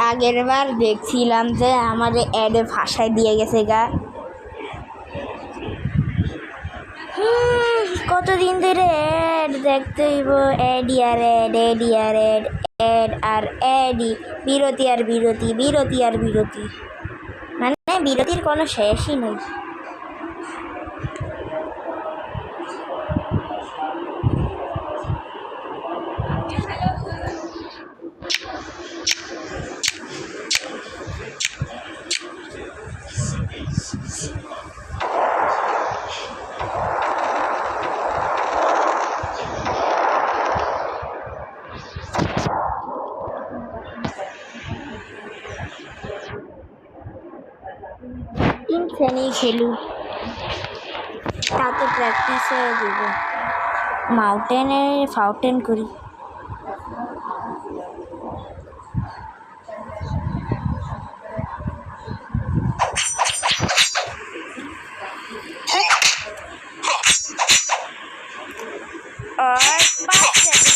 আগের বার দেখছিলাম যে আমার অ্যাডে ভাষায় দিয়ে গেছে গা। কতদিন ধরে অ্যাড দেখতে হইব, অ্যাডি আর অ্যাড, অ্যাডি আর অ্যাড, অ্যাড আর অ্যাডি, বিরতি আর বিরতি, বিরতি আর বিরতি, মানে বিরতির কোনো শেষই নেই। ইনফেনেই খেলু, তাতে প্র্যাকটিস হয়ে যাব। মাউন্টেনে ফাউন্টেন করি। আর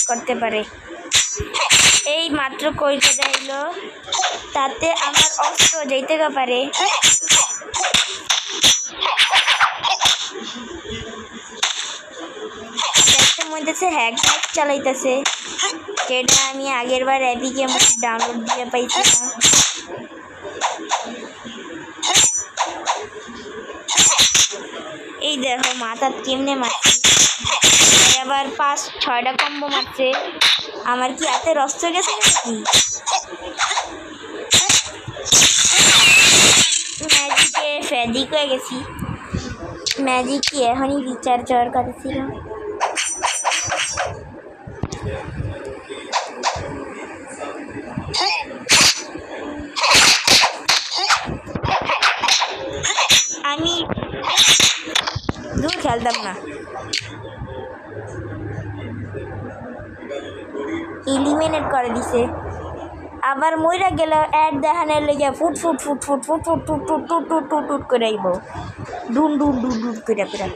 করতে পারে, এই মাত্র কইতে দিল, তাতে আমার অস্ত্র যাইতে পারে। দেখতে মধ্যে হ্যাক চালাইতেছে, যেটা আমি আগের বার অ্যাপিকে ডাউনলোড দিয়ে পাইছিলাম। এই দেখো মাথা কেমনে মারছে, আবার 5-6টা কম্বো মারছে। আমার কি হাতে রস্ত গেছে নাকি? ম্যাজিকে ফেদিক হয়ে গেছি। ম্যাজিক কি এখনই রিচার্জ হওয়ার কথা ছিল। আমি দূর খেলতাম না, ইলিমিনেট করে দিছে। আবার মইরা গেল অ্যাড দেখানোর লেগে ফুট ফুট ফুট ফুট ফুট ফুট ফুট ফুট টুট টুট টুট টুট করে আইব, ডুন ডুন ডুন ডুন করে করে।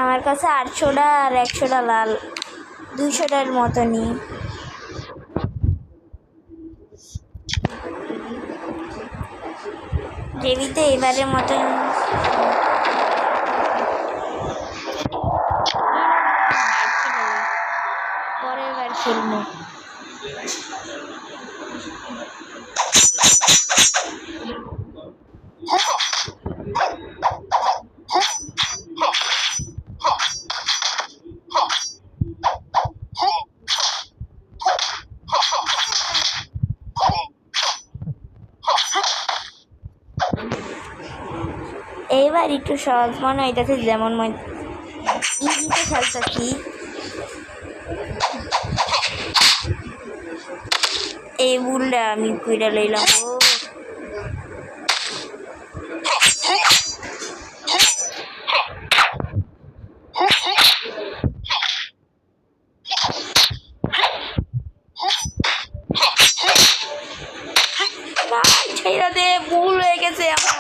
আমার কাছে 800টা আর 100টা লাল, 200টার মতনই। দেবীতে এবারের মতন পরের বার খেলবো। এইবার একটু সহজ মনে হইতেছে, যেমন ইজিতে খেলতেছি। এই বুলটা আমি কইরা লইলাম। ছেড়া দে, ভুল হয়ে গেছে আমার।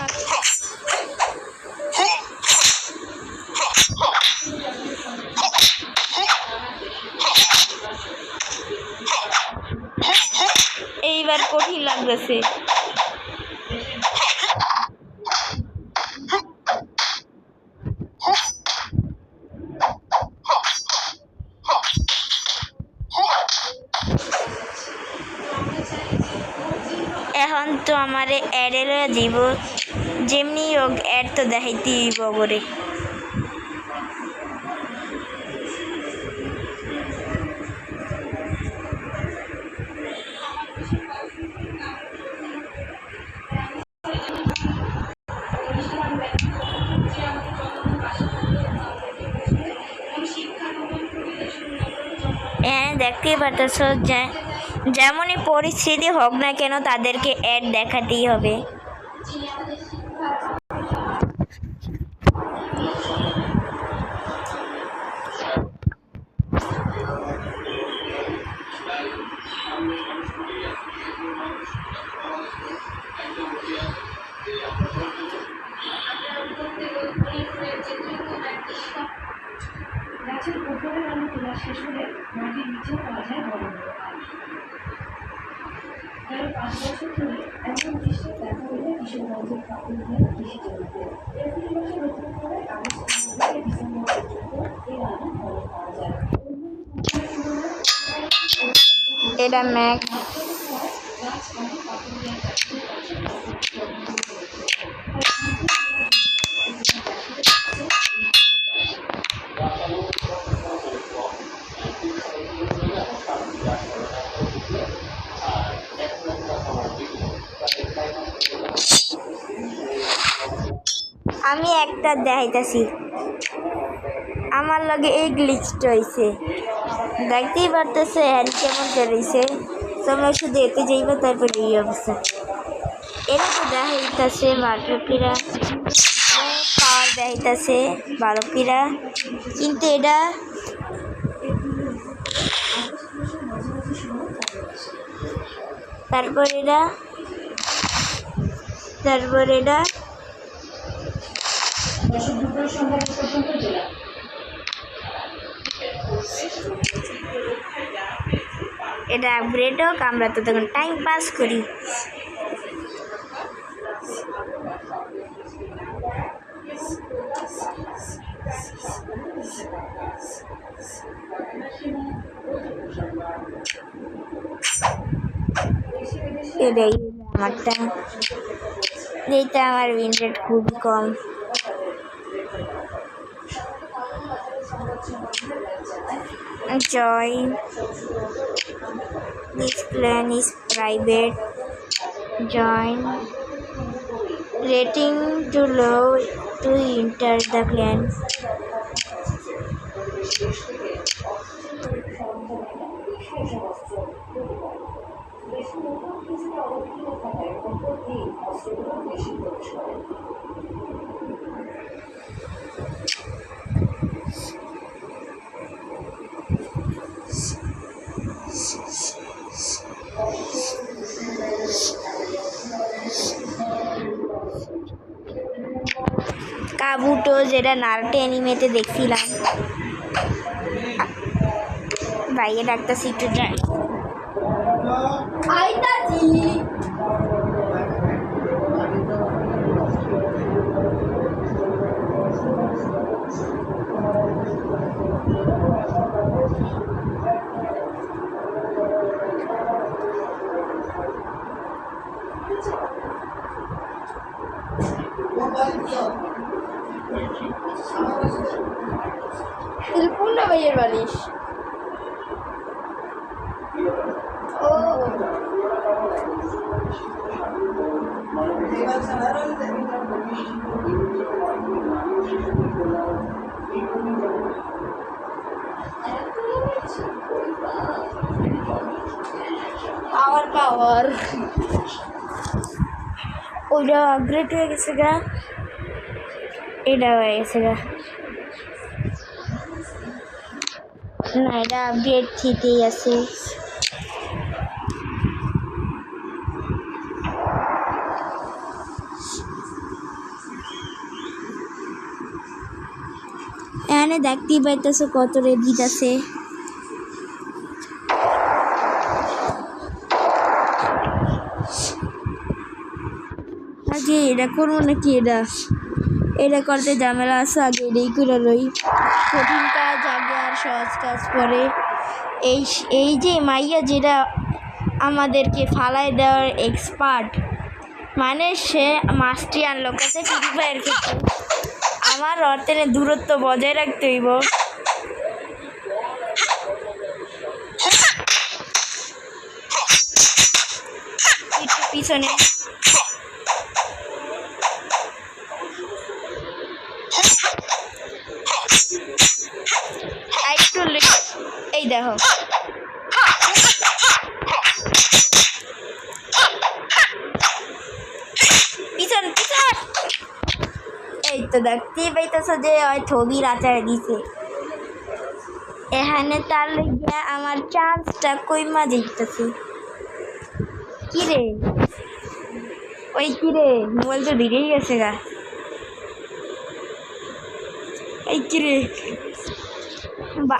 এইবার কঠিন লাগতেছে। এখন তো আমার অ্যাডে লয়ে দিব, যেমনি হোক অ্যাড তো দেখাইতেই হইব করে। হ্যাঁ, দেখতেই পারতেছ, যেমনই পরিস্থিতি হোক না কেন তাদেরকে অ্যাড দেখাতেই হবে। এটা ম্যাক আমি একটা দেখাইতেছি আমার লগে এই গ্লিচটা হয়েছে দেখতেই পারতেছে হ্যান্ড কেমন রয়েছে তোমরা শুধু এতে যাইবে তারপর এই অবস্থা এটা তো দেখাইতেছে বারোপিরা পাওয়ার দেখাইতেছে বারোপিরা কিন্তু এটা তারপর এটা এটা আপগ্রেড হোক আমরা তো তখন টাইম পাস করি এটাই আমারটা এইটা আমার উইন রেট খুবই কম join this clan is private join rating too low to enter the clan কাবুটো যেটা নারুটো অ্যানিমেতে দেখছিলাম ভাইয়ে ডাকতেছি একটু যাই Puna ভাইয়ের বালিশ ও পাওয়ার ওইটা আপগ্রেড হয়ে গেছে গা এটা হয়ে গেছে গা না এটা আপডেট ঠিকই আছে এখানে দেখতেই পাইতেছো কত রেডিট আছে আগে এটা করবো নাকি এটা করতে ঝামেলা আছে আগে এটাই করে লই কঠিন কাজ আগে আর সহজ কাজ পরে এই যে মাইয়া যেটা আমাদেরকে ফালাই দেওয়ার এক্সপার্ট মানে সে মাস্টারি আনলো কাছে ফ্রি ফায়ার ক্ষেত্রে আমার অর্থে দূরত্ব বজায় রাখতে হইব একটু পিছনে এই দেখো পিছন এই তো দেখতেই পাইতেছ যে ওই ছবির আচার দিছে এখানে তার লেগে আমার চান্সটা কইমা যেতেছে কিরে ওই কিরে মোবাইল তো দিকেই গেছে গা এই কিরে বা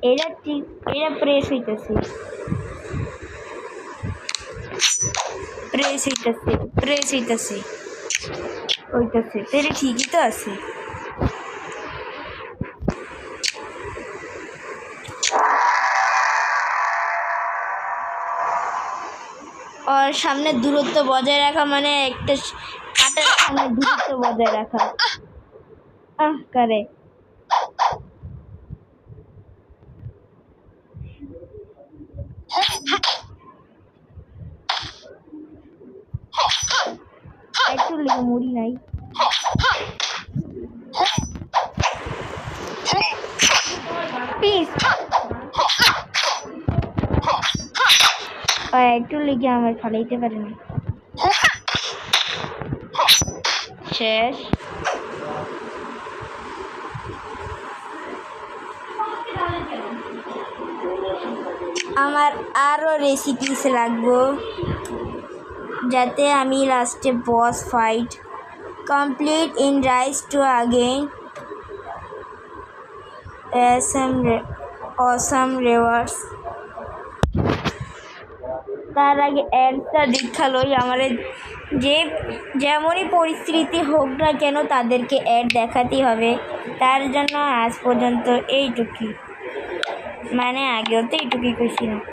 এটা ঠিক এটা প্রেস হইতেছে প্রেস হইতাছে তাহলে ঠিকই তো আছে। আর সামনে দূরত্ব বজায় রাখা মানে একটা কাটার সামনে দূরত্ব বজায় রাখা। করে একটু লেগে মুড়ি নাই। একটু লেগে আমার ফালাইতে পারে না। শেষ। আমার আরও রেসিপিস লাগবো যাতে আমি লাস্টে boss fight complete in rise to again awesome rewards. তার আগে অ্যাডটা দেখালোই আমার যে যেমনই পরিস্থিতি হোক না কেন তাদেরকে অ্যাড দেখাতেই হবে। তার জন্য আজ পর্যন্ত এইটুকুই, মানে আগেও তো এইটুকুই কইছিলাম।